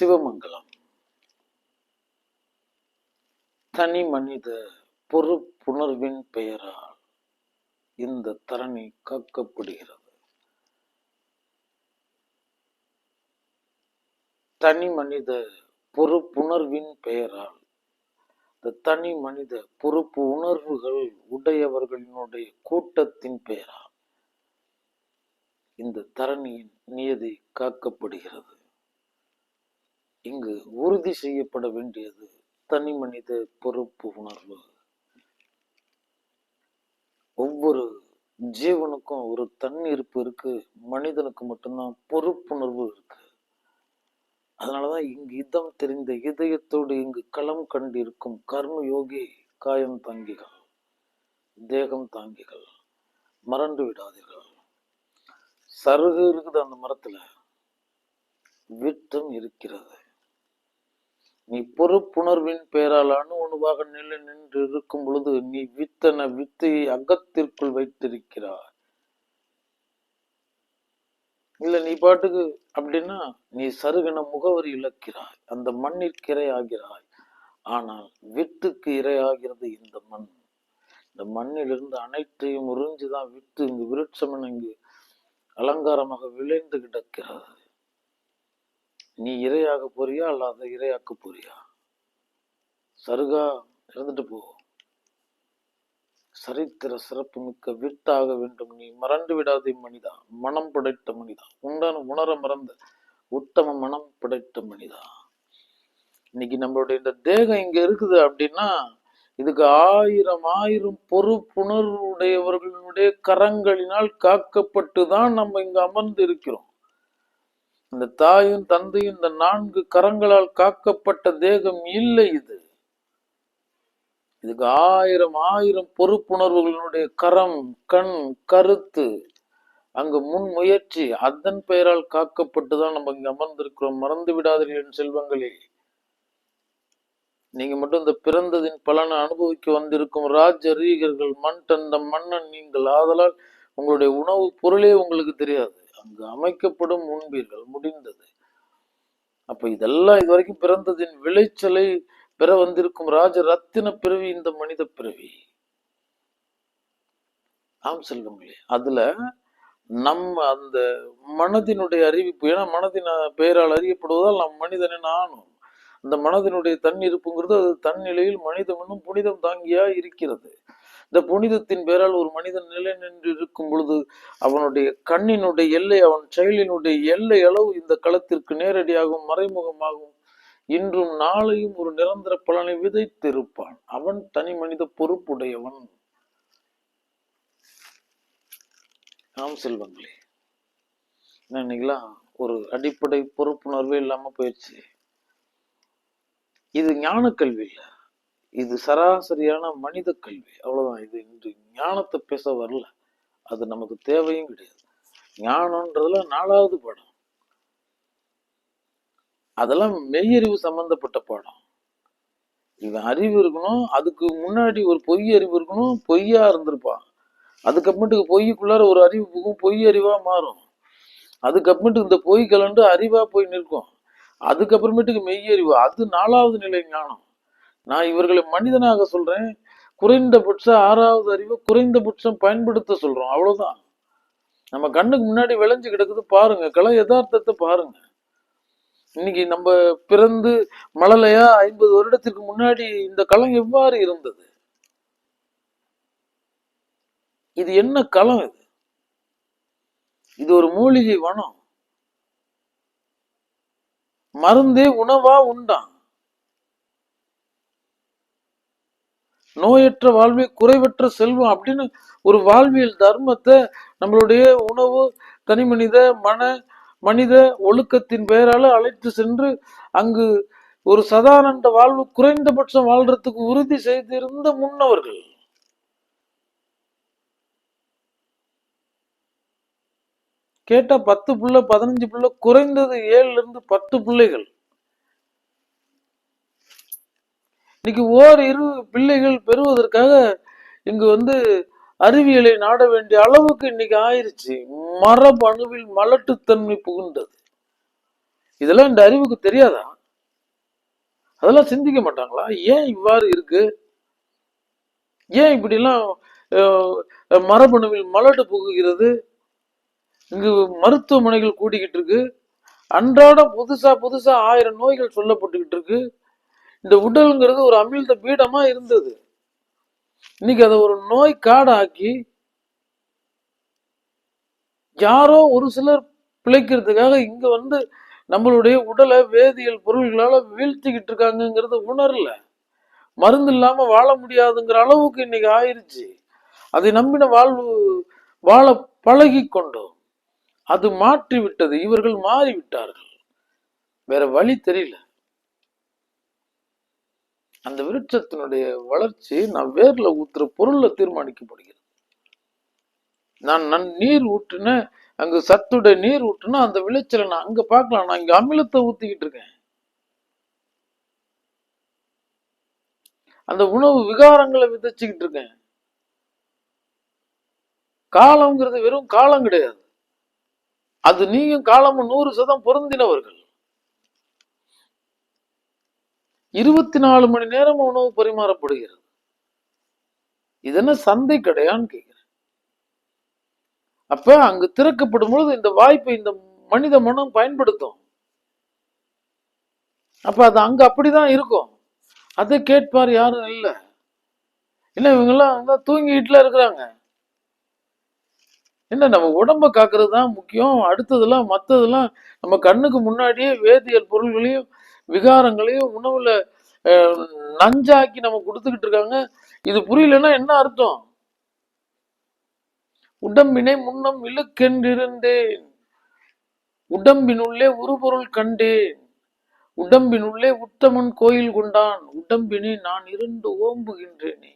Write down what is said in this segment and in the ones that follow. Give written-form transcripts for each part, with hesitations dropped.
சிவமங்கலம். தனி மனித பொறுப்புணர்வின் பெயரால் இந்த தரணி காக்கப்படுகிறது. தனி மனித பொறுப்புணர்வின் பெயரால் இந்த தனி மனித பொறுப்பு உணர்வுகள் உடையவர்களினுடைய கூட்டத்தின் பெயரால் இந்த தரணியின் நியதி காக்கப்படுகிறது. இங்கு உறுதி செய்யப்பட வேண்டியது தனி மனித பொறுப்பு உணர்வு. ஒவ்வொரு ஜீவனுக்கும் ஒரு தன்னிருப்பு இருக்கு, மனிதனுக்கு மட்டும்தான் பொறுப்புணர்வு இருக்கு. அதனாலதான் இங்கு இதம் தெரிந்த இதயத்தோடு இங்கு களம் கண்டிருக்கும் கர்ம யோகி காயம் தாங்கிகள், தேகம் தாங்கிகள், மறந்து விடாதீர்கள். சருகு இருக்குது அந்த மரத்துல, விட்டம் இருக்கிறது. நீ பொறுப்புணர்வின் பெயரால் அணுவாக நிலை நின்று இருக்கும் பொழுது நீ வித்தன வித்தையை அகத்திற்குள் வைத்திருக்கிறாய். இல்ல நீ பாட்டுக்கு அப்படின்னா நீ சருகன முகவரி இழக்கிறாய், அந்த மண்ணிற்கு இரையாகிறாய். ஆனால் வித்துக்கு இரையாகிறது இந்த மண். இந்த மண்ணிலிருந்து அனைத்தையும் உறிஞ்சுதான் வித்து இங்கு விருட்சம் இங்கு அலங்காரமாக விளைந்து கிடக்கிறது. நீ இரையாக போறியா அல்லாத இரையாக்க போறியா? சருகா இருந்துட்டு போ. சரித்திர சிறப்பு மிக்க வித்தாக வேண்டும். நீ மறந்து விடாதே மனிதா, மனம் படைத்த மனிதா, உண்டான உணர மறந்த உத்தம மனம் படைத்த மனிதா. இன்னைக்கு நம்மளுடைய இந்த தேகம் இங்க இருக்குது அப்படின்னா இதுக்கு ஆயிரம் பொறுப்புணர்வுடையவர்களுடைய கரங்களினால் காக்கப்பட்டுதான் நம்ம இங்க அமர்ந்து இருக்கிறோம். இந்த தாயும் தந்தையும் இந்த 4 கரங்களால் காக்கப்பட்ட தேகம் இல்லை இது. இதுக்கு ஆயிரம் பொறுப்புணர்வுகளினுடைய கரம், கண், கருத்து, அங்கு முன் முயற்சி, அதன் பெயரால் காக்கப்பட்டுதான் நம்ம இங்க அமர்ந்திருக்கிறோம். மறந்து விடாதீர்கள் என் செல்வங்களே. நீங்க மட்டும் இந்த பிறந்ததின் பலனை அனுபவிக்க வந்திருக்கும் ராஜரீகர்கள், மண் தந்த மன்னன் நீங்கள். ஆதலால் உங்களுடைய உணவு பொருளே உங்களுக்கு தெரியாது. அங்கு அமைக்கப்படும் உண்பீர்கள், முடிந்தது. அப்ப இதெல்லாம் இதுவரைக்கும் பிறந்ததின் விளைச்சலை பெற வந்திருக்கும் ராஜ ரத்தின பிறவி இந்த மனித பிறவி. ஆம் செல்வங்களே, அதுல நம்ம அந்த மனதினுடைய அறிவிப்பு, ஏன்னா மனதின் பெயரால் அறியப்படுவதால் நம் மனிதனின் ஆணும். அந்த மனதினுடைய தன்னிருப்புங்கிறது அது தன்னிலையில் மனிதனும் புனிதம் தாங்கியா இருக்கிறது. இந்த புனிதத்தின் பேரால் ஒரு மனிதன் நிலை நின்று இருக்கும் பொழுது அவனுடைய கண்ணினுடைய எல்லை, அவன் செயலினுடைய எல்லை அளவு இந்த களத்திற்கு நேரடியாகவும் மறைமுகமாகவும் இன்றும் நாளையும் ஒரு நிரந்தர பலனை விதைத்திருப்பான். அவன் தனி மனித பொறுப்புடையவன். ஆம் செல்வங்களே, இன்னைக்கெல்லாம் ஒரு அடிப்படை பொறுப்புணர்வே இல்லாம போயிடுச்சு. இது ஞான கல்வி இல்லை, இது சராசரியான மனித கல்வி, அவ்வளவுதான். இது இன்று ஞானத்தை பேச வரல, அது நமக்கு தேவையும் கிடையாது. ஞானம்ன்றதுல 4வது பாடம், அதெல்லாம் மெய்யறிவு சம்பந்தப்பட்ட பாடம். இவன் அறிவு இருக்கணும், அதுக்கு முன்னாடி ஒரு பொய் அறிவு இருக்கணும், பொய்யா இருந்திருப்பான். அதுக்கப்புறமேட்டுக்கு பொய்க்குள்ளார ஒரு அறிவு புகும், பொய் அறிவா மாறும். அதுக்கப்புறமேட்டுக்கு இந்த பொய் கலண்டு அறிவா போய் நிற்கும். அதுக்கப்புறமேட்டுக்கு மெய்யறிவு, அது 4வது நிலை ஞானம். நான் இவர்களை மனிதனாக சொல்றேன். குறைந்தபட்ச 6வது அறிவை குறைந்தபட்சம் பயன்படுத்த சொல்றோம், அவ்வளவுதான். நம்ம கண்ணுக்கு முன்னாடி விளைஞ்சு கிடக்குது பாருங்க, கலை யதார்த்தத்தை பாருங்க. இன்னைக்கு நம்ம பிறந்து மழலையா 50 வருடத்திற்கு முன்னாடி இந்த களம் எவ்வாறு இருந்தது? இது என்ன களம்? இது ஒரு மூலிகை வனம். மருந்தே உணவா உண்டான். நோயற்ற வாழ்வே குறைவற்ற செல்வம் அப்படின்னு ஒரு வாழ்வியல் தர்மத்தை நம்மளுடைய உணவு, தனி மனித ஒழுக்கத்தின் பெயரால அழைத்து சென்று அங்கு ஒரு சதானந்த வாழ்வு குறைந்தபட்சம் வாழ்றதுக்கு உறுதி செய்திருந்த முன்னவர்கள். கேட்டா 10 பிள்ளை 15 பிள்ளை, குறைந்தது 7ல இருந்து 10 பிள்ளைகள். இன்னைக்கு இரு பிள்ளைகள் பெறுவதற்காக இங்கு அறிவியலை நாட வேண்டிய அளவுக்கு இன்னைக்கு ஆயிருச்சு. மரபணுவில் மலட்டுத்தன்மை புகுந்தது. இதெல்லாம் இந்த அறிவுக்கு தெரியாதா? அதெல்லாம் சிந்திக்க மாட்டாங்களா? ஏன் இவ்வாறு இருக்கு? ஏன் இப்படி எல்லாம் மரபணுவில் மலட்டு புகுகிறது? இங்கு மருத்துவமனைகள் கூடிக்கிட்டு இருக்கு. அன்றாடம் புதுசா புதுசா 1000 நோய்கள் சொல்லப்பட்டுக்கிட்டு இருக்கு. இந்த உடல்ங்கிறது ஒரு அமிழ்த பீடமா இருந்தது. இன்னைக்கு அதை ஒரு நோய் காடாக்கி யாரோ ஒரு சிலர் பிழைக்கிறதுக்காக இங்க வந்து நம்மளுடைய உடலை வேதியியல் பொருள்களால வீழ்த்திக்கிட்டு இருக்காங்கிறத உணரல. மருந்து இல்லாம வாழ முடியாதுங்கிற அளவுக்கு இன்னைக்கு ஆயிருச்சு. அதை நம்பின வாழ பழகி கொண்டோம். அது மாற்றி விட்டது. இவர்கள் மாறிவிட்டார்கள். வேற வழி தெரியல. அந்த விருட்சத்தினுடைய வளர்ச்சி நான் வேர்ல ஊத்துற பொருள்ல தீர்மானிக்கப்படுகிறது. நான் நீர் ஊற்றுன அங்க சத்துடைய நீர் ஊற்றுனா அந்த விளைச்சலை நான் அங்க பார்க்கலாம். நான் இங்க அமிலத்தை ஊத்திக்கிட்டு இருக்கேன். அந்த உணவு விகாரங்களை விதைச்சுக்கிட்டு இருக்கேன். காலம்ங்கிறது வெறும் காலம் கிடையாது. அது நீயும் காலமும் 100% பொருந்தினவர்கள். 24 மணி நேரம் உணவு பரிமாறப்படுகிறது. இது என்ன சந்தை கிடையான்னு கேட்கிறேன். அப்ப அங்கு திறக்கப்படும் பொழுது இந்த வாய்ப்பை இந்த மனித மனம் பயன்படுத்தும். அப்ப அது அங்க அப்படிதான் இருக்கும். அதை கேட்பார் யாரும் இல்ல. என்ன இவங்கெல்லாம் தூங்கிட்டுல இருக்கிறாங்க. என்ன நம்ம உடம்ப காக்கிறது தான் முக்கியம். அடுத்ததெல்லாம் மற்றதெல்லாம் நம்ம கண்ணுக்கு முன்னாடியே வேதியியல் பொருள்களையும் விகாரங்களையும் உணவுல நஞ்சாக்கி நம்ம கொடுத்துக்கிட்டு இருக்காங்க. இது புரியலன்னா என்ன அர்த்தம்? உடம்பினை முன்னம் இழுக்கென்றிருந்தேன், உடம்பினுள்ளே உருபொருள் கண்டேன், உடம்பினுள்ளே உத்தமன் கோயில் கொண்டான், உடம்பினை நான் இருந்து ஓம்புகின்றேனே.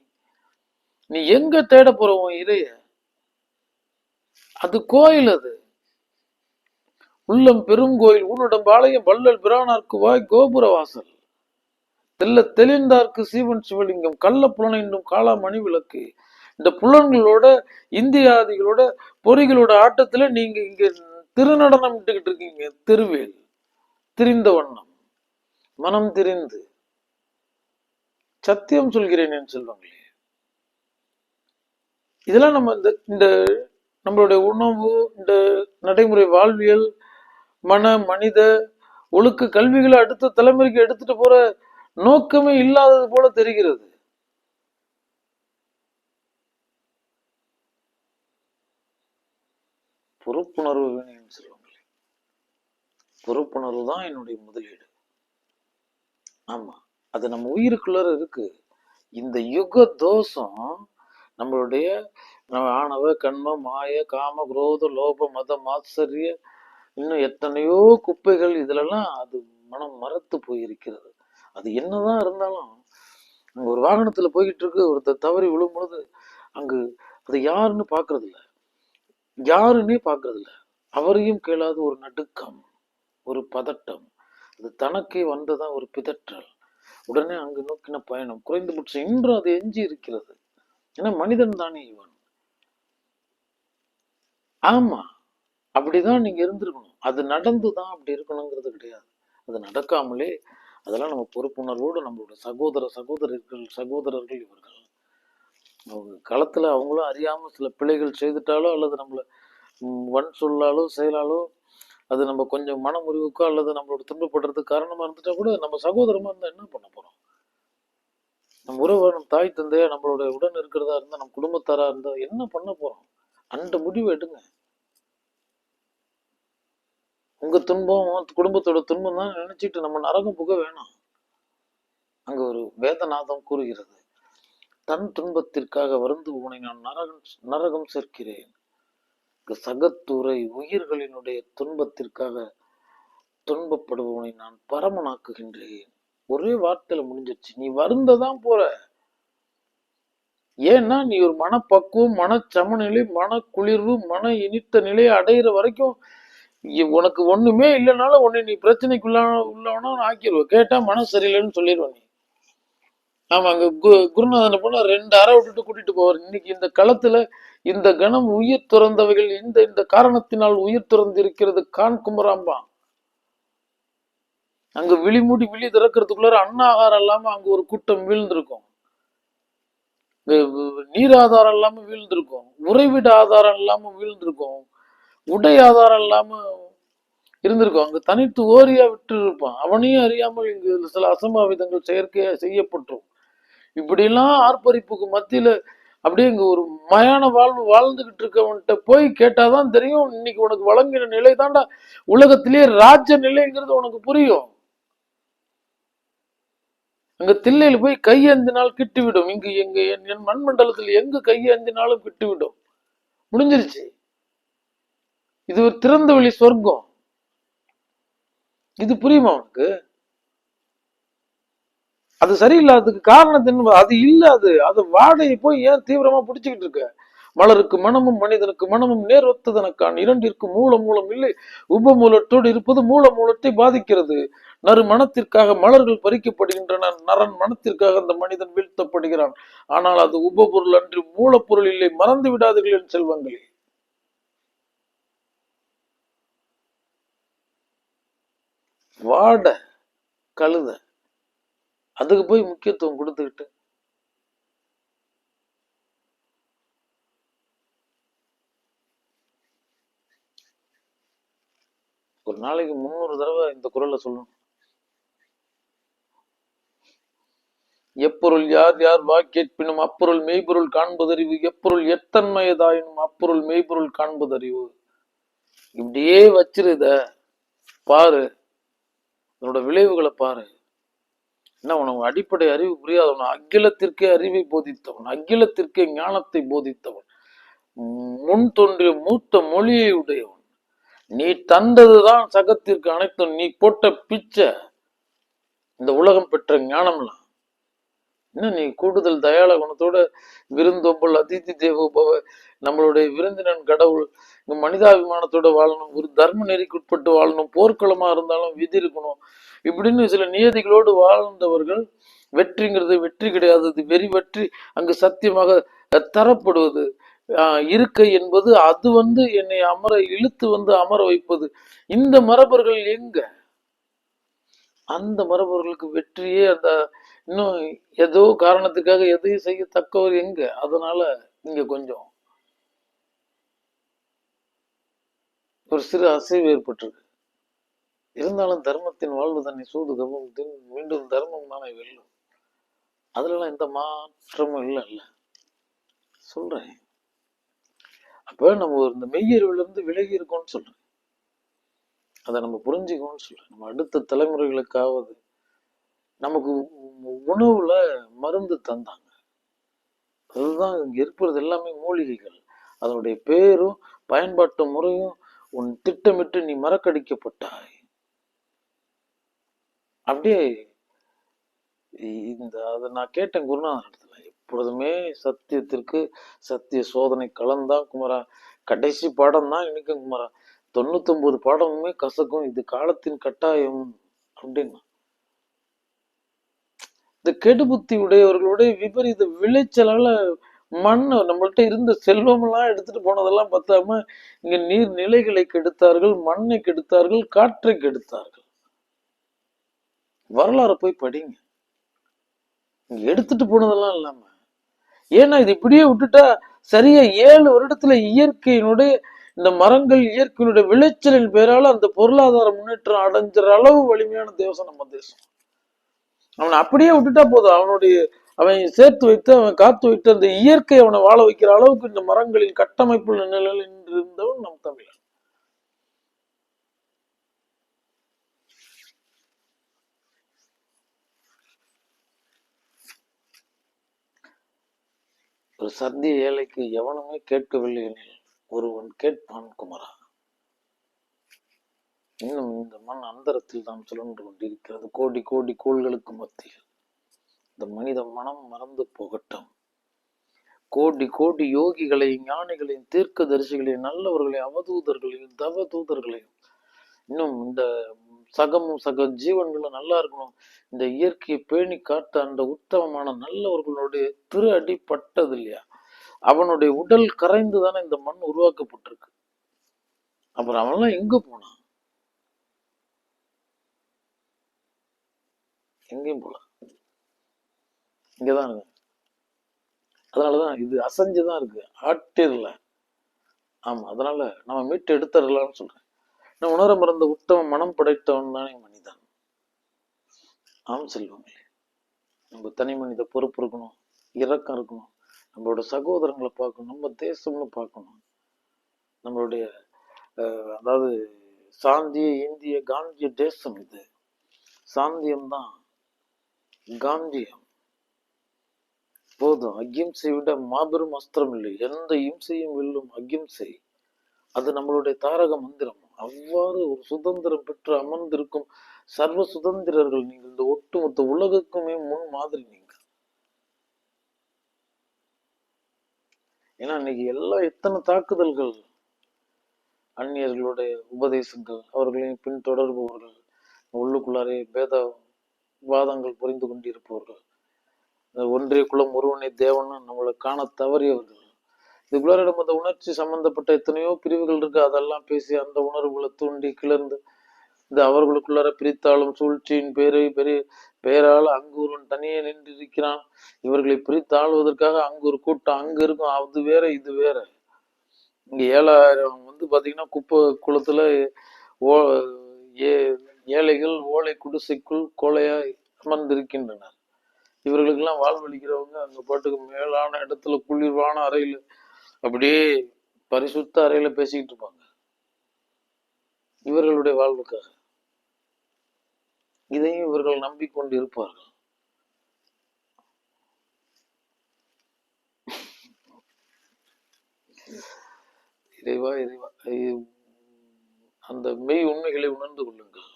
நீ எங்க தேட போற உன் இறைய? அது கோயில். அது உள்ளம் பெருங்கோயில் ஊனுடம்பாளையம் வள்ளல் பிரானார்க்கு வாய் கோபுர வாசல் தெல்ல தெளிந்தார்க்கு சீவன் சிவலிங்கம் கள்ள புலனைந்தும் காலா மணி விளக்கு. இந்த புலன்களோட இந்தியாதிகளோட பொறிகளோட ஆட்டத்துல நீங்க இங்க திருநடனம் விட்டுக்கிட்டு இருக்கீங்க. திருவேல் திரிந்த வண்ணம் மனம் திரிந்து சத்தியம் சொல்கிறேன் என் செல்வங்களே. இதெல்லாம் நம்ம இந்த நம்மளுடைய உணவு, இந்த நடைமுறை வாழ்வியல், மனித ஒழுக்க கல்விகளை அடுத்த தலைமுறைக்கு எடுத்துட்டு போற நோக்கமே இல்லாதது போல தெரிகிறது. பொறுப்புணர்வு வேணும் சொல்லுவாங்களே, பொறுப்புணர்வு தான் என்னுடைய முதலீடு. ஆமா, அது நம்ம உயிருக்குள்ள இருக்கு. இந்த யுக தோஷம் நம்மளுடைய ஆணவ கண்ம மாய காம குரோத லோப மத மாத்சரிய இன்னும் எத்தனையோ குப்பைகள் இதுலலாம் அது மனம் மறத்து போயிருக்கிறது. அது என்னதான் இருந்தாலும் அங்க ஒரு வாகனத்துல போய்கிட்டு இருக்கு, ஒருத்தர் தவறி விழும் பொழுது அங்கு அது யாருன்னு பாக்குறது இல்ல, யாருன்னே பாக்குறது இல்ல. அவரையும் கேளாத ஒரு நடுக்கம், ஒரு பதட்டம், அது தனக்கே வந்ததான் ஒரு பிதற்றல். உடனே அங்கு நோக்கின பயணம். குறைந்தபட்சம் இன்றும் அது எஞ்சி இருக்கிறது. ஏன்னா மனிதன் தானே இவன். ஆமா, அப்படிதான் நீங்க இருந்திருக்கணும். அது நடந்துதான் அப்படி இருக்கணுங்கிறது கிடையாது. அது நடக்காமலே அதெல்லாம் நம்ம பொறுப்புணர்வோடு நம்மளோட சகோதரர்கள் இவர்கள் அவங்க களத்துல அவங்களும் அறியாம சில பிழைகள் செய்துட்டாலோ அல்லது நம்மள வன் சொல்லாலோ செயலாலோ அது நம்ம கொஞ்சம் மன முறிவுக்கோ அல்லது நம்மளோட துன்பப்படுறதுக்கு காரணமா இருந்துட்டா கூட நம்ம சகோதரமா இருந்தா என்ன பண்ண போறோம்? நம்ம உறவு, நம்ம தாய் தந்தையா நம்மளோட உடன் இருக்கிறதா இருந்தா, நம்ம குடும்பத்தாரா இருந்தா என்ன பண்ண போறோம்? அந்த முடிவு எடுங்க. உங்க துன்பம் குடும்பத்தோட துன்பம் தான் நினைச்சிட்டு நம்ம நரகம் புக வேணாம். அங்க ஒரு வேதநாதம் கூறுகிறது, தன் துன்பத்திற்காக வருந்து உன்னை நான் நரகம் சேர்க்கிறேன். சகத்துரை உயிர்களினுடைய துன்பத்திற்காக துன்பப்படுபவனை நான் பரமனாக்குகின்றேன். ஒரே வார்த்தையில முடிஞ்சிருச்சு. நீ வருந்ததான் போற. ஏன்னா நீ ஒரு மனப்பக்குவம், மனச்சமநிலை, மன குளிர்வு, மன இனித்த நிலையை அடையிற வரைக்கும் உனக்கு ஒண்ணுமே இல்லைனாலும் உன்னை நீ பிரச்சனைக்கு உள்ளவனா ஆக்கிடுவ. கேட்டா மனசு சரியில்லைன்னு சொல்லிடுவ நீ. ஆமா, அங்க குருநாதனை போனா 2 அறை விட்டுட்டு கூட்டிட்டு போவார். இன்னைக்கு இந்த களத்துல இந்த கணம் உயிர் துறந்தவைகள் இந்த காரணத்தினால் உயிர் துறந்து இருக்கிறது கான் குமராம்பா. அங்க விழி மூடி விழி திறக்கிறதுக்குள்ளார அன்னாகாரம் இல்லாம அங்க ஒரு கூட்டம் வீழ்ந்திருக்கும். நீர் ஆதாரம் இல்லாம வீழ்ந்திருக்கும், உறைவிட ஆதாரம் இல்லாம வீழ்ந்திருக்கும், உடை ஆதாரம் இல்லாம இருந்திருக்கும். அங்க தனித்து ஓரியா விட்டு இருப்பான். அவனையும் அறியாமல் இங்கு சில அசம்பாவிதங்கள் செயற்கையா செய்யப்பட்டுரும். இப்படியெல்லாம் ஆர்ப்பரிப்புக்கு மத்தியில அப்படியே இங்க ஒரு மயான வாழ்வு வாழ்ந்துகிட்டு இருக்கவன்கிட்ட போய் கேட்டாதான் தெரியும், இன்னைக்கு உனக்கு வழங்கின நிலை தாண்டா உலகத்திலேயே ராஜ்ய நிலைங்கிறது உனக்கு புரியும். அங்க தில்லையில போய் கையேந்தினால் கிட்டுவிடும். இங்கு எங்க என் மண்மண்டலத்தில் எங்க கையேந்தினாலும் கிட்டுவிடும். முடிஞ்சிருச்சு. இது ஒரு திறந்த வெளி சொர்க்கம். இது புரியுமா உனக்கு? அது சரியில்லாததுக்கு காரணத்தின் அது இல்ல. அது வாடையை போய் ஏன் தீவிரமா பிடிச்சுக்கிட்டு இருக்க? மலருக்கு மனமும் மனிதனுக்கு மனமும் நேர் ஒத்ததனக்கான் இரண்டிற்கு மூலம் இல்லை. உபமூலத்தோடு இருப்பது மூலத்தை பாதிக்கிறது. நறு மனத்திற்காக மலர்கள் பறிக்கப்படுகின்றன, நரன் மனத்திற்காக அந்த மனிதன் வீழ்த்தப்படுகிறான். ஆனால் அது உபபொருள் அன்றி மூலப்பொருள் இல்லை. மறந்து விடாதீர்கள் என் செல்வங்களே. வாட கழுத அதுக்கு போய் முக்கியத்துவம் கொடுத்துக்கிட்டு ஒரு நாளைக்கு 300 தடவை இந்த குரலை சொல்லணும். எப்பொருள் யார் யார் வாக்கேற்பினும் அப்பொருள் மெய்ப்பொருள் காண்பதறிவு, எப்பொருள் எத்தன்மையதாயினும் அப்பொருள் மெய்ப்பொருள் காண்பதறிவு. இப்படியே வச்சிருத பாரு, அதனோட விளைவுகளை பாரு. என்ன உனக்கு அடிப்படை அறிவு புரியாதவன், அகிலத்திற்கே அறிவை போதித்தவன், அகிலத்திற்கே ஞானத்தை போதித்தவன், முன் தோன்றிய மூத்த மொழியை உடையவன், நீ தந்ததுதான் சகத்திற்கு அனைத்தும், நீ போட்ட பிச்சை இந்த உலகம் பெற்ற ஞானம்லாம். என்ன நீ கூடுதல் தயாள குணத்தோட விருந்தோம்பல் அதிதி தேவோபவ, நம்மளுடைய விருந்தினன் கடவுள், இங்க மனிதாபிமானத்தோட வாழணும், ஒரு தர்ம நெறிக்கு உட்பட்டு வாழணும், போர்க்களமா இருந்தாலும் விதி இருக்கணும், இப்படின்னு சில நியதிகளோடு வாழ்ந்தவர்கள் வெற்றிங்கிறது வெற்றி கிடையாது, வெறி வெற்றி அங்கு சத்தியமாக தரப்படுவது. இருக்கை என்பது அது என்னை அமர இழுத்து அமர வைப்பது. இந்த மரபர்கள் எங்க? அந்த மரபர்களுக்கு வெற்றியே அந்த இன்னும் ஏதோ காரணத்துக்காக எதையும் செய்யத்தக்கவர் எங்க? அதனால இங்க கொஞ்சம் ஒரு சிறு அசைவு ஏற்பட்டிருக்கு. இருந்தாலும் தர்மத்தின் வாழ்வு தன்னை சூது கவம் மீண்டும் தர்மம் தானே வெல்லும். அதுலலாம் எந்த மாற்றமும் இல்லைல்ல சொல்றேன். அப்ப நம்ம இந்த மெய்யறிவுல இருந்து விலகி இருக்கோம்னு சொல்றேன். அதை நம்ம புரிஞ்சுக்கோன்னு சொல்றேன். நம்ம அடுத்த தலைமுறைகளுக்காவது நமக்கு உணவுல மருந்து தந்தாங்க. அதுதான் இங்க இருக்கிறது எல்லாமே மூலிகைகள். அதனுடைய பேரும் பயன்பாட்டு முறையும் உன் திட்டமிட்டு நீ மறக்கடிக்கப்பட்டாய். அப்படியே அதை நான் கேட்டேன் குருநாதர் இடத்துல, எப்பொழுதுமே சத்தியத்திற்கு சத்திய சோதனை கலந்தான் குமரா. கடைசி பாடம் தான் இன்னைக்கும் குமரா. 99 பாடமுமே கசக்கும், இது காலத்தின் கட்டாயம் அப்படின்னா. இந்த கெடுபுத்தி உடையவர்களுடைய விபரீத விளைச்சலால நம்மள்கிட்ட இருந்த செல்வம் எல்லாம் எடுத்துட்டு போனதெல்லாம் பத்தாம இங்க நீர் நிலைகளை கெடுத்தார்கள், மண்ணை கெடுத்தார்கள், காற்றை கெடுத்தார்கள். வரலாறு போய் படிங்க. இங்க எடுத்துட்டு போனதெல்லாம் இல்லாம, ஏன்னா இது இப்படியே விட்டுட்டா சரியா 7 வருடத்துல இயற்கையினுடைய இந்த மரங்கள் இயற்கையினுடைய விளைச்சலின் பேரால அந்த பொருளாதார முன்னேற்றம் அடைஞ்சிற அளவு வலிமையான தேசம் நம்ம தேசம். அவனை அப்படியே விட்டுட்டா போதும், அவன் சேர்த்து வைத்து அவன் காத்து வைத்து அந்த இயற்கை அவனை வாழ வைக்கிற அளவுக்கு இந்த மரங்களின் கட்டமைப்பு நிலையில் இருந்தவன் நம் தமிழன். ஒரு சத்திய ஏழைக்கு எவனுமே கேட்கவில்லை எனில் ஒருவன் கேட்பான் குமரா. இன்னும் இந்த மண் அந்தரத்தில் தான் சுழன்று கொண்டிருக்கிறது. கோடி கோடி கோள்களுக்கு மத்தியில் இந்த மனித மனம் மறந்து போகட்டும். கோடி கோடி யோகிகளை, ஞானிகளையும், தீர்க்க தரிசிகளையும், நல்லவர்களையும், அவதூதர்களையும், தவ தூதர்களையும், இன்னும் இந்த சக ஜீவன்களும் நல்லா இருக்கணும், இந்த இயற்கையை பேணி காட்ட அந்த உத்தமமான நல்லவர்களுடைய திரு அடி பட்டது இல்லையா, அவனுடைய உடல் கரைந்து தானே இந்த மண் உருவாக்கப்பட்டிருக்கு. அப்புறம் அவன்லாம் எங்க போனான்? எங்கேயும் போல, இங்கதான் இருக்கு. அதனாலதான் இது அசைஞ்சுதான் இருக்கு, ஆட்டிரல. ஆமா, அதனால நம்ம மீட்டு எடுத்துடலாம்னு சொல்றேன். நான் உணர மறந்த உத்தம மனம் படைத்தவன் தானே மனிதன். ஆம் செல்வங்களே, நம்ம தனி மனித பொறுப்பு இருக்கணும், இரக்கம் இருக்கணும், நம்மளோட சகோதரங்களை பார்க்கணும், நம்ம தேசம்னு பார்க்கணும். நம்மளுடைய அதாவது சாந்திய இந்திய காந்திய தேசம் இது. சாந்தியம் தான் காந்தியம். போதும், அகிம்சை விட மாபெரும் அஸ்திரம் இல்லை. எந்த இம்சையும் வெல்லும் அகிம்சை. அது நம்மளுடைய தாரக மந்திரம். அவ்வாறு ஒரு சுதந்திரம் பெற்று அமர்ந்திருக்கும் சர்வ சுதந்திரர்கள் நீங்கள். இந்த ஒட்டுமொத்த உலகுக்குமே முன் மாதிரி நீங்க. ஏன்னா இன்னைக்கு எல்லா எத்தனை தாக்குதல்கள், அந்நியர்களுடைய உபதேசங்கள், அவர்களையும் பின்தொடர்பவர்கள், உள்ளுக்குள்ளாரே பேத வாதங்கள் புரிந்து கொண்டிருப்பவர்கள், ஒன்றிய குலம் ஒருவனை தேவன் நம்மளை காண தவறியவர்கள், இதுக்குள்ளார நம்ம அந்த உணர்ச்சி சம்பந்தப்பட்ட எத்தனையோ பிரிவுகள் இருக்கு. அதெல்லாம் பேசி அந்த உணர்வுகளை தூண்டி கிளர்ந்து இந்த அவர்களுக்குள்ளார பிரித்தாலும் சூழ்ச்சியின் பெயரால் அங்கு ஒருவன் தனியே நின்று இருக்கிறான். இவர்களை பிரித்தாளுவதற்காக அங்கு ஒரு கூட்டம் அங்க இருக்கும். அது வேற இது வேற. இங்க 7000 பாத்தீங்கன்னா குப்பை குளத்துல ஏழைகள் ஓலை குடிசைக்குள் கோலையாய் அமர்ந்திருக்கின்றனர். இவர்களுக்கெல்லாம் வாழ்வழிக்கிறவங்க அங்க பாட்டுக்கு மேலான இடத்துல குளிர்வான அறையில அப்படியே பரிசுத்த அறையில பேசிக்கிட்டு இருப்பாங்க இவர்களுடைய வாழ்வுக்காக. இதையும் இவர்கள் நம்பிக்கொண்டு இருப்பார்கள். இறைவா இறைவா, அந்த மெய் உண்மைகளை உணர்ந்து கொள்ளுங்கள்.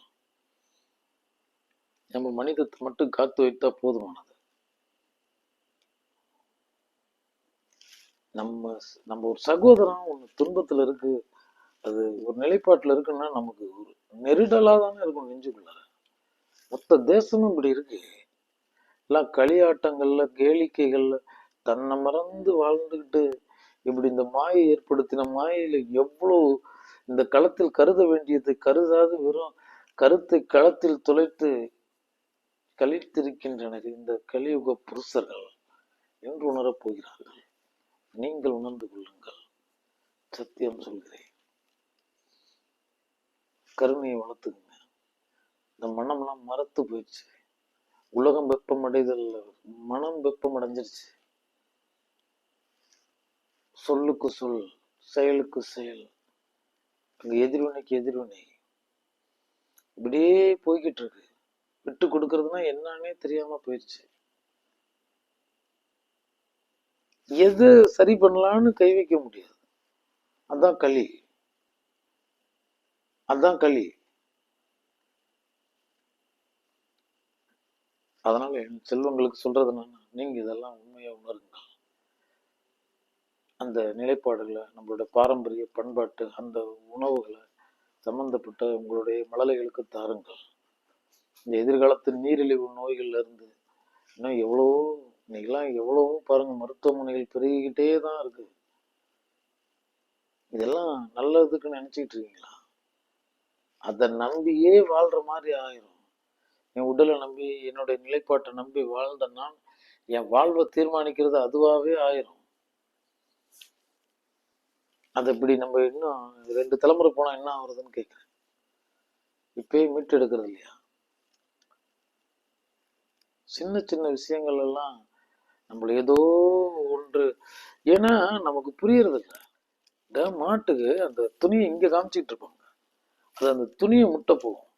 நம்ம மனிதத்தை மட்டும் காத்து வைத்தா போதுமானது. நம்ம ஒரு சகோதரம் ஒண்ணு துன்பத்துல இருக்கு, அது ஒரு நிலைப்பாட்டுல இருக்குன்னா நமக்கு ஒரு நெருடலா தானே இருக்கும் நெஞ்சுக்குள்ள. மொத்த தேசமும் இப்படி இருக்கு. எல்லாம் களியாட்டங்கள்ல கேளிக்கைகள்ல தன்னை மறந்து வாழ்ந்துகிட்டு இப்படி இந்த மாயை ஏற்படுத்தின மாயையில எவ்வளவு இந்த களத்தில் கருத வேண்டியது கருதாது வெறும் கருத்தை களத்தில் துளைத்து கழித்திருக்கின்றனர் இந்த கலியுக புருஷர்கள் என்று உணரப் போகிறார்கள். நீங்கள் உணர்ந்து கொள்ளுங்கள். சத்தியம் சொல்கிறேன். கருணையை வளர்த்துக்குங்க. இந்த மனம்லாம் மறத்து போயிடுச்சு. உலகம் வெப்பமடைதல், மனம் வெப்பம் அடைஞ்சிருச்சு. சொல்லுக்கு சொல், செயலுக்கு செயல், அங்க எதிர்வினைக்கு எதிர்வினை, இப்படியே போய்கிட்டு இருக்கு. விட்டு கொடுக்கறதுனா என்னன்னே தெரியாம போயிடுச்சு. எது சரி பண்ணலான்னு கை வைக்க முடியாது. அதான் களி, அதான் களி. அதனால என் செல்வங்களுக்கு சொல்றது என்னன்னா, நீங்க இதெல்லாம் உண்மையா உணருங்கள். அந்த நிலைப்பாடுகளை, நம்மளுடைய பாரம்பரிய பண்பாட்டு அந்த உணவுகளை சம்பந்தப்பட்ட உங்களுடைய மழலைகளுக்கு தாருங்கள். இந்த எதிர்காலத்து நீரிழிவு நோய்கள்ல இருந்து இன்னும் எவ்வளவோ, இன்னைக்கெல்லாம் எவ்வளவோ பாருங்க, மருத்துவமனைகள் பெருகிக்கிட்டே தான் இருக்கு. இதெல்லாம் நல்லதுக்கு நினைச்சிட்டு இருக்கீங்களா? அதை நம்பியே வாழ்ற மாதிரி ஆயிரும். என் உடலை நம்பி என்னுடைய நிலைப்பாட்டை நம்பி வாழ்ந்த நான் என் வாழ்வை தீர்மானிக்கிறது அதுவாகவே ஆயிரும். அது இப்படி நம்ம இன்னும் 2 தலைமுறை போனா என்ன ஆகுறதுன்னு கேட்குறேன். இப்பயே மீட்டு எடுக்கிறது இல்லையா? சின்ன சின்ன விஷயங்கள் எல்லாம் நம்மள ஏதோ ஒன்று, ஏன்னா நமக்கு புரியறது இல்லை. இந்த மாட்டுக்கு அந்த துணியை இங்க காமிச்சிட்டு இருப்பாங்க, அது அந்த துணியை முட்டை போகும்,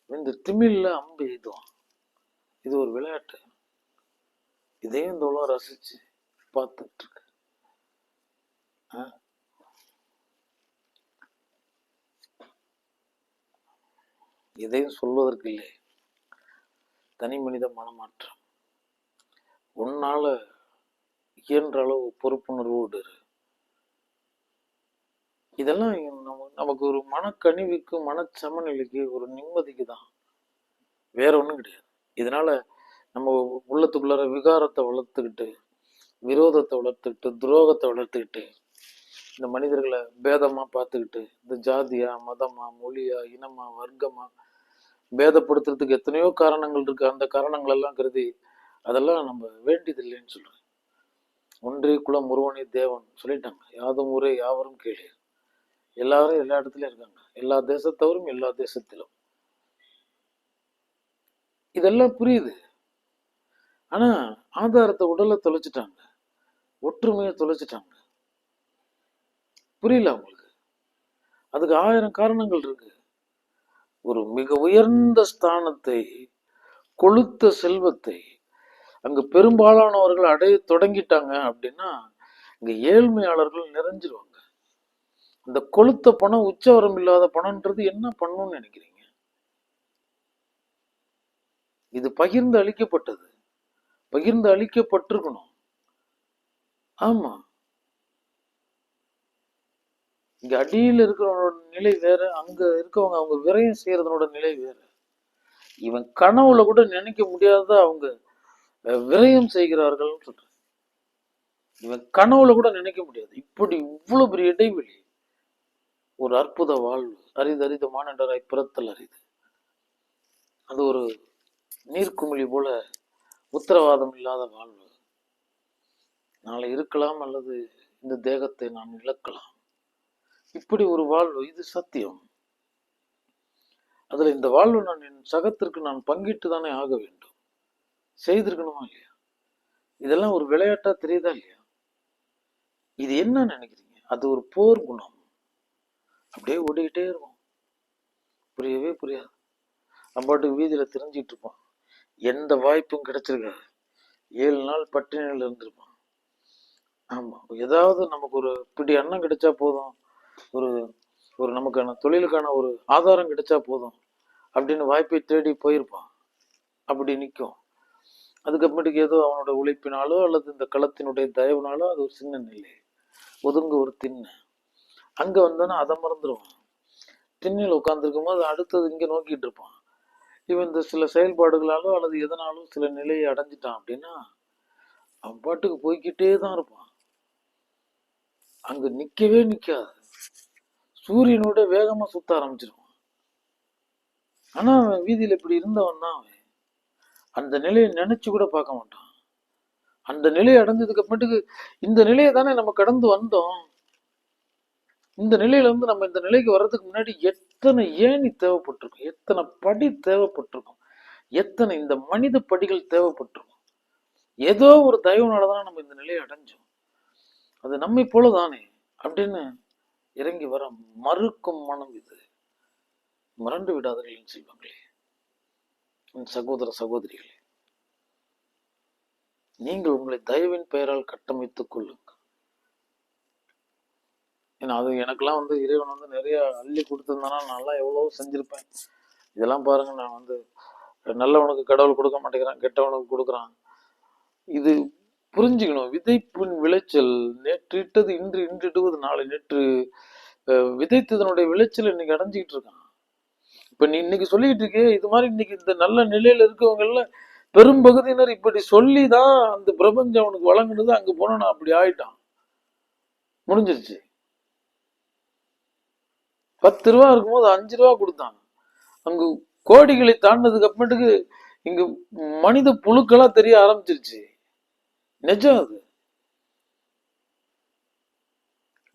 இந்த திமிழ்ல அம்பு எய்துவான். இது ஒரு விளையாட்டு. இதையும் இந்த உலகம் ரசிச்சு பார்த்துட்டு இருக்கு. இதையும் சொல்வதற்கு இல்லை. தனி மனித மனமாற்றம். உன்னால இயன்ற அளவு பொறுப்புணர்வோடு இரு. இதெல்லாம் நமக்கு ஒரு மனக்கனிவுக்கு, மனச்சமநிலைக்கு, ஒரு நிம்மதிக்கு தான், வேற ஒண்ணும் கிடையாது. இதனால நம்ம உள்ளத்துக்குள்ளார விகாரத்தை வளர்த்துக்கிட்டு, விரோதத்தை வளர்த்துக்கிட்டு, துரோகத்தை வளர்த்துக்கிட்டு, இந்த மனிதர்களை பேதமா பார்த்துக்கிட்டு, இந்த ஜாதியா, மதமா, மொழியா, இனமா, வர்க்கமா, பேதப்படுத்துறதுக்கு எத்தனையோ காரணங்கள் இருக்கு. அந்த காரணங்கள் எல்லாம் கருதி அதெல்லாம் நம்ம வேண்டியதில்லைன்னு சொல்றேன். ஒன்றே குலம் ஒருவனே தேவன் சொல்லிட்டாங்க. யாதும் ஊரே யாவரும் கேளு. எல்லாரும் எல்லா இடத்துலயும் இருக்காங்க. எல்லா தேசத்தவரும் எல்லா தேசத்திலும். இதெல்லாம் புரியுது. ஆனா ஆதாரத்தை உடலை தொலைச்சிட்டாங்க, ஒற்றுமையை தொலைச்சிட்டாங்க. புரியல அவங்களுக்கு. அதுக்கு 1000 காரணங்கள் இருக்கு. ஒரு மிக உயர்ந்த ஸ்தானத்தை, கொளுத்த செல்வத்தை அங்க பெரும்பாலானவர்கள் அடைய தொடங்கிட்டாங்க அப்படின்னா இங்க ஏழ்மையாளர்கள் நிறைஞ்சிருவாங்க. இந்த கொளுத்த பணம், உச்சவரம் இல்லாத பணம்ன்றது என்ன பண்ணும்னு நினைக்கிறீங்க? இது பகிர்ந்து அளிக்கப்பட்டது, பகிர்ந்து அளிக்கப்பட்டிருக்கணும். ஆமா, இங்க அடியில் இருக்கிறவனோட நிலை வேற, அங்க இருக்கவங்க அவங்க விரயம் செய்யறதனோட நிலை வேற. இவன் கனவுல கூட நினைக்க முடியாத அவங்க விரயம் செய்கிறார்கள் சொல்றேன். இவன் கனவுல கூட நினைக்க முடியாது. இப்படி இவ்வளவு பெரிய இடைவெளி. ஒரு அற்புத வாழ்வு, அரிது அரிது மானண்டராய் பிறத்தல் அரிது. அது ஒரு நீர்க்குமிழி போல உத்தரவாதம் இல்லாத வாழ்வு. நாளை இருக்கலாம் அல்லது இந்த தேகத்தை நாம் இழக்கலாம். இப்படி ஒரு வாழ்வு, இது சத்தியம். அதுல இந்த வாழ்வு நான் என் சகத்திற்கு நான் பங்கிட்டு தானே ஆக வேண்டும். செய்திருக்கணுமா இல்லையா? இதெல்லாம் ஒரு விளையாட்டா தெரியுதா இல்லையா? இது என்ன நினைக்கிறீங்க? அது ஒரு போர் குணம். அப்படியே ஓடிக்கிட்டே இருக்கும், புரியவே புரியாது. நம்ம பாட்டுக்கு வீதியில தெரிஞ்சிட்டு இருப்பான். எந்த வாய்ப்பும் கிடைச்சிருக்காது. 7 நாள் பட்டினியில் இருந்திருப்பான். ஆமா, ஏதாவது நமக்கு ஒரு பிடி அன்னம் கிடைச்சா போதும், ஒரு ஒரு நமக்கான தொழிலுக்கான ஒரு ஆதாரம் கிடைச்சா போதும் அப்படின்னு வாய்ப்பை தேடி போயிருப்பான். அப்படி நிற்கும். அதுக்கப்புறமேட்டுக்கு ஏதோ அவனோட உழைப்பினாலோ அல்லது இந்த களத்தினுடைய தயவுனாலோ அது ஒரு சின்ன நிலை, ஒதுங்க ஒரு திண்ண. அங்க வந்தோன்னா அதை மறந்துடுவான். திண்ணையில் உட்காந்துருக்கும் போது அடுத்தது இங்க நோக்கிட்டு இருப்பான். இவன் இந்த சில செயல்பாடுகளாலோ அல்லது எதனாலும் சில நிலையை அடைஞ்சிட்டான் அப்படின்னா அவன் பாட்டுக்கு போய்கிட்டே தான் இருப்பான். அங்க நிக்கவே நிக்காது. சூரியனோட வேகமா சுத்த ஆரம்பிச்சிருவான். ஆனா அவன் வீதியில இப்படி இருந்தவன் தான். அவன் அந்த நிலையை நினைச்சு கூட பார்க்க மாட்டான். அந்த நிலையை அடைஞ்சதுக்கு அப்புறமேட்டுக்கு இந்த நிலையை தானே நம்ம கடந்து வந்தோம். இந்த நிலையில இருந்து நம்ம இந்த நிலைக்கு வர்றதுக்கு முன்னாடி எத்தனை ஏணி தேவைப்பட்டிருக்கும், எத்தனை படி தேவைப்பட்டிருக்கும், எத்தனை இந்த மனித படிகள் தேவைப்பட்டிருக்கும். ஏதோ ஒரு தயவுனாலதான் நம்ம இந்த நிலையை அடைஞ்சோம். அது நம்மை போலதானே அப்படின்னு இறங்கி வர மறுக்கும் மனம் இது. மறந்து விடாதீர்கள் செல்வங்களே, என் சகோதர சகோதரிகளே. நீங்கள் உங்களை தயவின் பெயரால் கட்டமைத்துக் கொள்ளுங்கள். ஏன்னா அது எனக்கெல்லாம் இறைவன் நிறைய அள்ளி கொடுத்திருந்தானா நான்லாம் எவ்வளவோ செஞ்சிருப்பேன். இதெல்லாம் பாருங்க, நான் நல்லவனுக்கு கடவுள் கொடுக்க மாட்டேங்கிறான், கெட்டவனுக்கு கொடுக்குறான். இது புரிஞ்சுக்கணும். விதைப்பின் விளைச்சல் நேற்று இட்டது இன்று, இன்று இடுவது நாளை. நேற்று விதைத்ததனுடைய விளைச்சல் இன்னைக்கு அடைஞ்சிக்கிட்டு இருக்கான். இப்ப நீ இன்னைக்கு சொல்லிட்டு இருக்கே, இது மாதிரி இன்னைக்கு இந்த நல்ல நிலையில இருக்கவங்கல்ல பெரும்பகுதியினர் இப்படி சொல்லிதான் அந்த பிரபஞ்சம் அவனுக்கு வழங்குனது. அங்க போனா அப்படி ஆயிட்டான், முடிஞ்சிருச்சு. 10 ரூபா இருக்கும்போது 5 ரூபா கொடுத்தான். அங்கு கோடிகளை தாண்டதுக்கு அப்புறமேட்டுக்கு இங்க மனித புழுக்களா தெரிய ஆரம்பிச்சிருச்சு. நிஜம் அது.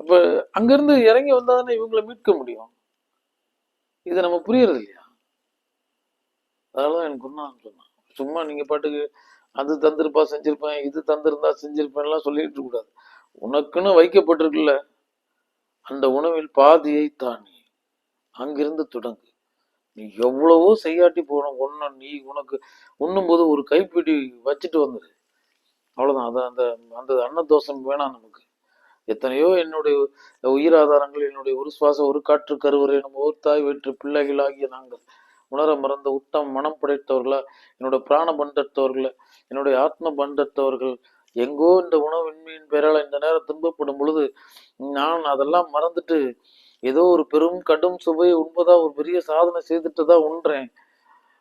அப்ப அங்கிருந்து இறங்கி வந்தாதானே இவங்களை மீட்க முடியும். இதை நம்ம புரியறது இல்லையா? அதனாலதான் எனக்கு ஒன்னா சொன்னான், சும்மா நீங்க பாட்டுக்கு அது தந்திருப்பா செஞ்சிருப்பேன், இது தந்திருந்தா செஞ்சிருப்பேன் எல்லாம் சொல்லிட்டு இருக்க கூடாது. உனக்குன்னு வைக்கப்பட்டிருக்குல்ல அந்த உணவில் பாதியை தானி அங்கிருந்து தொடங்கு. நீ எவ்வளவோ செய்யாட்டி போனோம் ஒன்னும், நீ உனக்கு உண்ணும் போது ஒரு கைப்பிடி வச்சுட்டு வந்துரு, அவ்வளவுதான். அது அந்த அந்த அன்னதோஷம் வேணாம் நமக்கு. எத்தனையோ என்னுடைய உயிர் ஆதாரங்கள், என்னுடைய ஒரு சுவாசம் ஒரு காற்று கருவறை, நம்ம ஒரு தாய் வயிற்று பிள்ளைகளாகிய நாங்கள் உணர மறந்த உட்டம் மனம் படைத்தவர்களா, என்னோட பிராண பண்டத்தவர்கள், என்னுடைய ஆத்ம பண்டத்தவர்கள் எங்கோ இந்த உணவின்மையின் பேரால இந்த நேரம் துன்பப்படும் பொழுது நான் அதெல்லாம் மறந்துட்டு ஏதோ ஒரு பெரும் கடும் சுவையை உண்பதா ஒரு பெரிய சாதனை செய்துட்டு தான் உண்றேன்.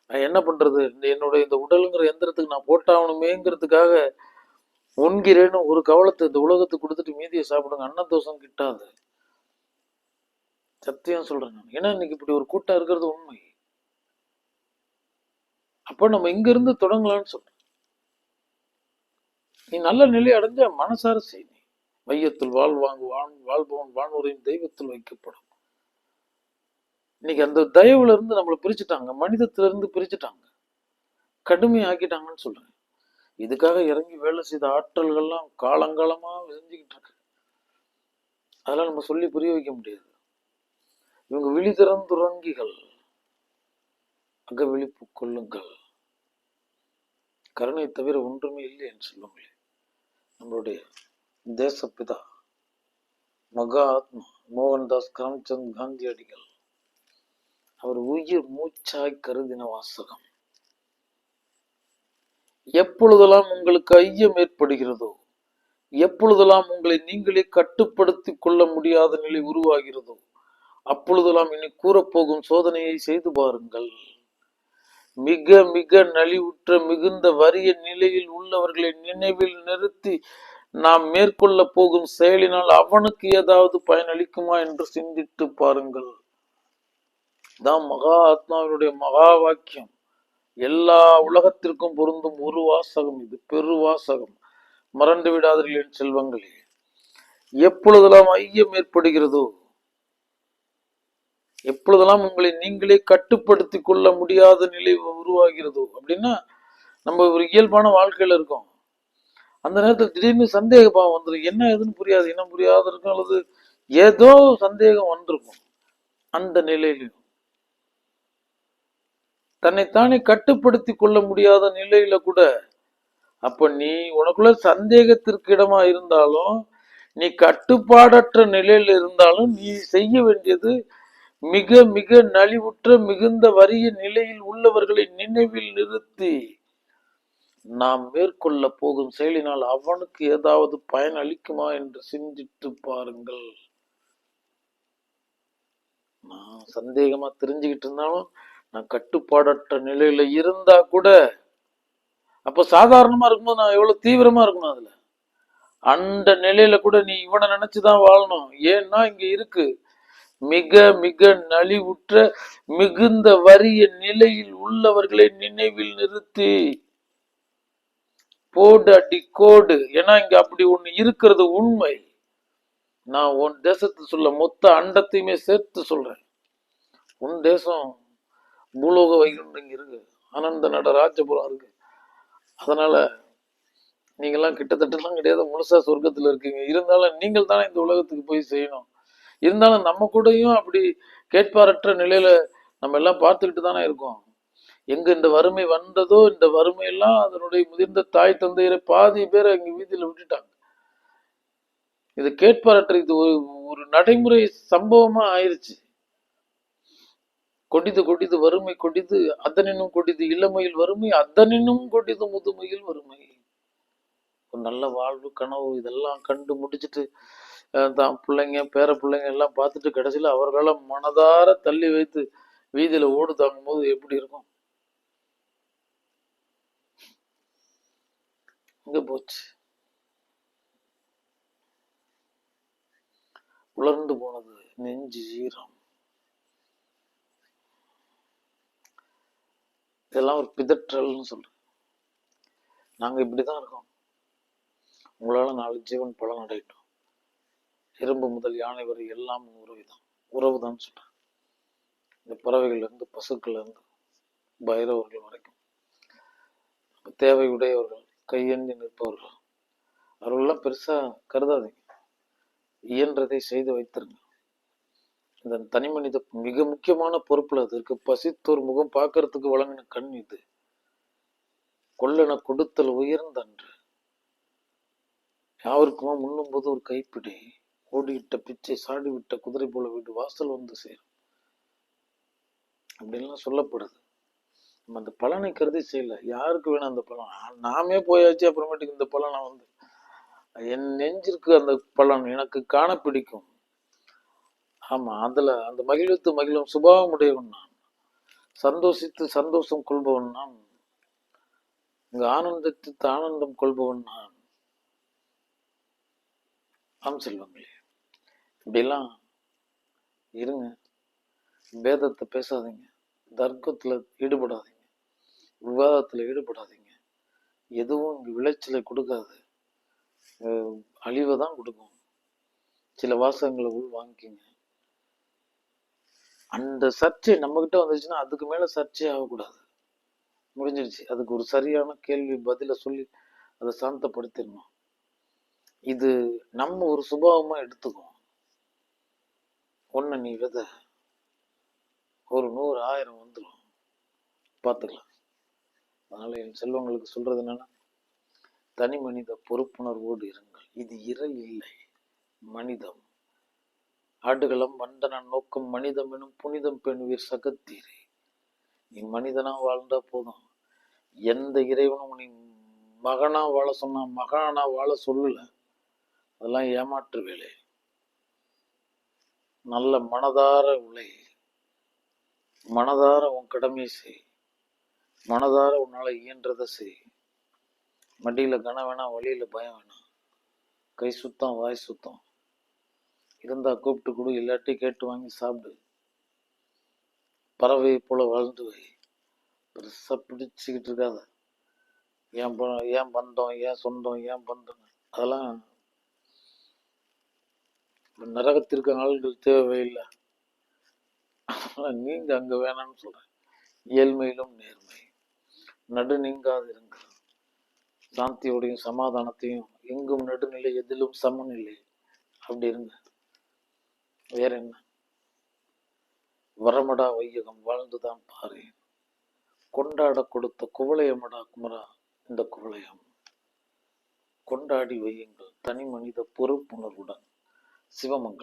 நான் என்ன பண்றது, என்னுடைய இந்த உடலுங்கிற எந்திரத்துக்கு நான் போட்டாகணுமேங்கிறதுக்காக உண்கிறேன்னு ஒரு கவலத்தை இந்த உலகத்துக்கு கொடுத்துட்டு மீதியை சாப்பிடுங்க. அன்னதோஷம் கிட்டாது, சத்தியம் சொல்றேன் நான். ஏன்னா இன்னைக்கு இப்படி ஒரு கூட்டம் இருக்கிறது உண்மை. அப்ப நம்ம இங்க இருந்து தொடங்கலாம்னு சொல்றேன். நீ நல்ல நிலை அடைஞ்ச மனசார செய். நீ மையத்தில் வாழ்பவன் வானோரின் தெய்வத்தில் வைக்கப்படும். இன்னைக்கு அந்த தயவுல இருந்து நம்மளை பிரிச்சுட்டாங்க, மனிதத்துல இருந்து பிரிச்சுட்டாங்க, கடுமையாக்கிட்டாங்கன்னு சொல்றேன். இதுக்காக இறங்கி வேலை செய்த ஆற்றல்கள்லாம் காலங்காலமா செஞ்சுக்கிட்டு இருக்கு. அதெல்லாம் நம்ம சொல்லி புரிய வைக்க முடியாது. இவங்க விழி திறந்துறங்கிகள், அக விழிப்பு கொள்ளுங்கள், கருணை தவிர ஒன்றுமே இல்லை என்று சொல்லுங்களே. நம்மளுடைய தேசப்பிதா மகாத்மா மோகன்தாஸ் கரம்சந்த் காந்தியடிகள் அவர் உயிர் மூச்சாய் கருதின வாசகம். எப்பொழுதெல்லாம் உங்களுக்கு ஐயம் ஏற்படுகிறதோ, எப்பொழுதெல்லாம் உங்களை நீங்களே கட்டுப்படுத்தி கொள்ள முடியாத நிலை உருவாகிறதோ, அப்பொழுதெல்லாம் இனி கூறப்போகும் சோதனையை செய்து பாருங்கள். மிக மிக நலிவுற்ற மிகுந்த வறிய நிலையில் உள்ளவர்களை நினைவில் நிறுத்தி நாம் மேற்கொள்ள போகும் செயலினால் அவனுக்கு ஏதாவது பயனளிக்குமா என்று சிந்தித்து பாருங்கள். தான் மகாத்மாவினுடைய மகா வாக்கியம். எல்லா உலகத்திற்கும் பொருந்தும் ஒரு வாசகம் இது, பெரு வாசகம். மறந்து விடாதீர்கள் என் செல்வங்களே. எப்பொழுதெல்லாம் ஐயம் ஏற்படுகிறதோ, எப்பொழுதெல்லாம் உங்களை நீங்களே கட்டுப்படுத்தி கொள்ள முடியாத நிலை உருவாகிறதோ, அப்படின்னா நம்ம ஒரு இயல்பான வாழ்க்கையில இருக்கோம். அந்த நேரத்தில் திடீர்னு சந்தேக பாவம் வந்துடும். என்ன எதுன்னு புரியாது, என்ன புரியாத இருக்கும், அல்லது ஏதோ சந்தேகம் வந்திருக்கும். அந்த நிலையிலும் தன்னைத்தானே கட்டுப்படுத்தி கொள்ள முடியாத நிலையில கூட, அப்ப நீ உனக்குள்ள சந்தேகத்திற்கு இடமா இருந்தாலும், நீ கட்டுப்பாடற்ற நிலையில இருந்தாலும், நீ செய்ய வேண்டியது மிக மிக நலிவுற்ற மிகுந்த வறிய நிலையில் உள்ளவர்களை நினைவில் நிறுத்தி நாம் மேற்கொள்ள போகும் செயலினால் அவனுக்கு ஏதாவது பயன் அளிக்குமா என்று சிந்தித்து பாருங்கள். நான் சந்தேகமா தெரிஞ்சுக்கிட்டு இருந்தாலும், நான் கட்டுப்பாடற்ற நிலையில இருந்தா கூட, அப்ப சாதாரணமா இருக்கும்போது நான் எவ்வளவு தீவிரமா இருக்கணும் அதுல. அந்த நிலையில கூட நீ இவனை நினைச்சுதான் வாழணும். ஏன்னா இங்க இருக்கு, மிக மிக நலிவுற்ற மிகுந்த வறிய நிலையில் உள்ளவர்களை நினைவில் நிறுத்தி போடு அடி கோடு. ஏன்னா இங்க அப்படி ஒண்ணு இருக்கிறது உண்மை. நான் உன் தேசத்தை சொல்ல, மொத்த அண்டத்தையுமே சேர்த்து சொல்றேன். உன் தேசம் பூலோக வைகுண்டம் இங்க இருக்கு, ஆனந்த நட ராஜபுரம் இருக்கு. அதனால நீங்கெல்லாம் கிட்டத்தட்டலாம் கிடையாது, முழுசா சொர்க்கத்துல இருக்கீங்க. இருந்தாலும் நீங்கள் தானே இந்த உலகத்துக்கு போய் செய்யணும். இருந்தாலும் நம்ம கூடயும் அப்படி கேட்பாரற்ற நிலையில நம்ம எல்லாம் பார்த்துக்கிட்டு தானே இருக்கோம். எங்க இந்த வறுமை வந்ததோ, இந்த வறுமையெல்லாம் அதனுடைய முதிர்ந்த தாய் தந்தையரை பாதி பேரை அங்க வீதியில விட்டுட்டாங்க. இது கேட்பாரற்ற, இது ஒரு நடைமுறை சம்பவமா ஆயிருச்சு. கொடிது கொடிது வறுமை கொடிது, அதனினும் கொடிது இளமையில் வறுமை, அதனினும் கொடிது முதுமையில் வறுமை. ஒரு நல்ல வாழ்வு கனவு இதெல்லாம் கண்டு முடிச்சுட்டு தான் பிள்ளைங்க பேர பிள்ளைங்க எல்லாம் பார்த்துட்டு கடைசியில அவர்களை மனதார தள்ளி வைத்து வீதியில ஓடு தாங்கும் போது எப்படி இருக்கும்? இங்க போச்சு, உலர்ந்து போனது நெஞ்சு ஈரம். இதெல்லாம் ஒரு பிதற்றல்னு சொல்றேன். நாங்க இப்படிதான் இருக்கோம். உங்களால 4 ஜீவன் பலன் அடையட்டும். எறும்பு முதல் யானை வரை எல்லாம் உறவுதான் சொல்றேன். இந்த பறவைகள்ல இருந்து பசுக்கள்ல இருந்து பைரவர்கள் வரைக்கும் தேவையுடையவர்கள், கையேந்தி நிற்பவர்கள், அவர்களெல்லாம் பெருசா கருதாதீங்க. இயன்றதை செய்து வைத்திருங்க. இந்த தனி மனித மிக முக்கியமான பொறுப்புல அது இருக்கு. பசித்தோர் முகம் பார்க்கறதுக்கு வழங்கின கண் இது. கொள்ளென கொடுத்தல் உயர்ந்தன்று, யாருக்குமா முன்னும் போது ஒரு கைப்பிடி, ஓடிவிட்ட பிச்சை சாடி விட்ட குதிரை போல வீடு வாசல் வந்து சேரும் அப்படின்லாம் சொல்லப்படுது. நம்ம அந்த பலனை கருதி செய்யல. யாருக்கு வேணும் அந்த பலன்? நாமே போயாச்சு, அப்புறமேட்டுக்கு இந்த பலனை வந்து என் நெஞ்சிற்கு அந்த பலன் எனக்கு காண பிடிக்கும். ஆமா, அதுல அந்த மகிழ்வித்து மகிழும் சுபாவம் உடையவன் நான். சந்தோஷித்து சந்தோஷம் கொள்பவன் நான். இங்கு ஆனந்தத்து ஆனந்தம் கொள்பவன் நான். ஆம் செல்வங்களே, இப்படிலாம் இருங்க. பேதத்தை பேசாதீங்க, தர்க்கத்துல ஈடுபடாதீங்க, விவாதத்துல ஈடுபடாதீங்க. எதுவும் இங்கு விளைச்சலை கொடுக்காது, அழிவை தான் கொடுக்கும். சில வாசகங்களை உள் வாங்கிக்கிங்க. அந்த சர்ச்சை நம்ம கிட்ட வந்துச்சுன்னா அதுக்கு மேல சர்ச்சை ஆகக்கூடாது. முடிஞ்சிருச்சு. அதுக்கு ஒரு சரியான கேள்வி பதில சொல்லி அதை சாந்தப்படுத்திடணும். இது நம்ம ஒரு சுபாவமா எடுத்துக்குவோம். ஒண்ணு நீ வித, ஒரு 100 1000 வந்துடும், பார்த்துக்கலாம். அதனால என் செல்வங்களுக்கு சொல்றது என்னன்னா, தனி மனித பொறுப்புணர்வோடு இருங்கள். இது இறை இல்லை, மனிதம். ஆடுகளம் வந்தனன் நோக்கம் மனிதம் எனும் புனிதம் பெண்வீர் சகத்தீரே. நீ மனிதனா வாழ்ந்தா போதும். எந்த இறைவனும் நீ மகனா வாழ சொன்னா மகானா வாழ சொல்லல. அதெல்லாம் ஏமாற்று வேலை. நல்ல மனதார உழை, மனதார உன் கடமை செய், மனதார உன்னால இயன்றதை செய். மடியில கன வேணாம், வழியில பயம் வேணாம். கை சுத்தம் வாய் சுத்தம் இருந்தா கூப்பிட்டு கொடு, இல்லாட்டி கேட்டு வாங்கி சாப்பிடு. பறவை போல வாழ்ந்து வை. பெருசா பிடிச்சுக்கிட்டு இருக்காத. ஏன் பந்தம், ஏன் சொந்தம், ஏன் பந்தம், அதெல்லாம் நரகத்திற்கு ஆள்கள் தேவையில்லை. நீங்க அங்க வேணாம்னு சொல்றேன். இயல்மையிலும் நேர்மை, நடு நீங்காது இருங்க. சாந்தியோடையும் சமாதானத்தையும், எங்கும் நடுநிலை, எதிலும் சமநிலை, அப்படி இருங்க. வேற என்ன? வரமடா வையகம் வாழ்ந்துதான் பாரு. கொண்டாட கொடுத்த குவளையமடா குமரா இந்த குவளையம். கொண்டாடி வையுங்கள் தனி மனித பொறுப்புணர்வுடன். சிவமங்கலம்.